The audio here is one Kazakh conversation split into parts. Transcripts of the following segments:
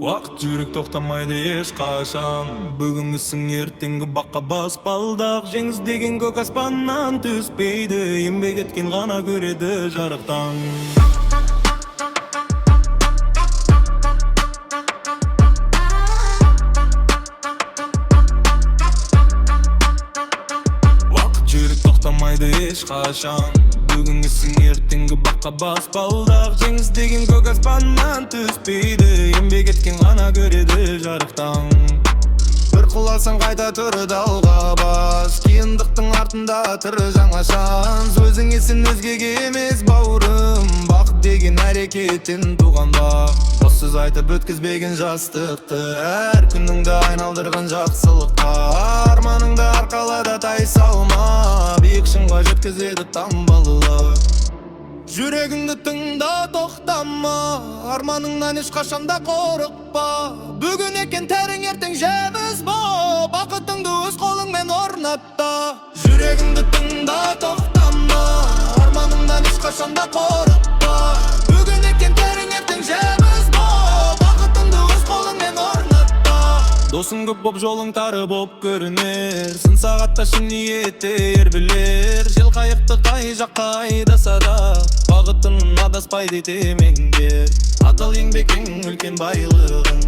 Vaqt жүрек тоқтамайды еш қашан. Бүгінгісің ертеңгі баққа баспалдақ. Жеңіс деген көк аспаннан түспейді, еңбек еткен ғана көреді жарықтан. Vaqt жүрек тоқтамайды еш қашан. Бүгінгісің ертеңгі баққа баспалдақ. Жеңіс деген көк аспаннан түспейді, еңбек еткен ғана көреді жарықтан. Бір құласаң қайта тұры далға бас, қиындықтың артында тұры жаңа шанс. Өзің есін өзгеге емес бауырым, бақыт деген әрекеттен туған бақ. Бос сөз айтып өткізбеген жастықты, әр күніңді айналдырған жақсылыққа. Арманыңды арқалада тайсалма, биік шыңға жеткізеді таңбалылық. Жүрегіңді тыңда, тоқтама, арманыңнан ешқашанда қорықпа. Бүгін екен тәрің, ертең жеміс бол, бақытыңды өз қолыңмен орнатта. Жүрегіңді тыңда, тоқтама, арманыңнан ешқашанда қорықпа. Бүгін екен тәрің, ертең жеміс бол, бақытыңды өз қолыңмен орнатта. Досың көп боп, жолың тары боп көрінер, сын сағатта шын ниетте ер білер. Жел қайықты қай жаққа айдаса да, бақытын адаспайды темеңдер. Адал еңбекің үлкен байлығың,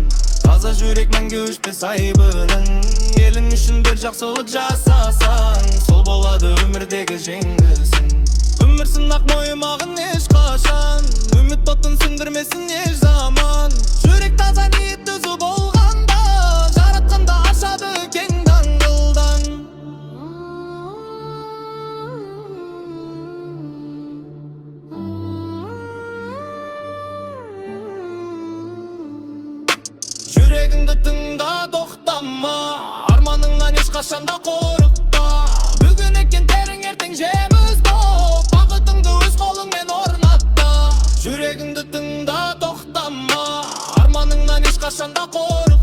таза жүрек мәңгі өшпес айбының. Елің үшін бір жақсылық жасасаң, сол болады өмірдегі жеңісің. Өмір сынақ мойымағын ешқашан, үміт отын сөндірмесін еш заман. Жүрек таза ниет түзу болғанда, жаратқанда ашады кең даңғылдан. Жүрегіңді тыңда, тоқтама, арманыңнан ешқашанда қорықпа. Бүгін екен тәрің, ертең жеміс бол, бақытыңды өз қолыңмен орнатта. Жүрегіңді тыңда, тоқтама, арманыңнан ешқашанда қорықпа.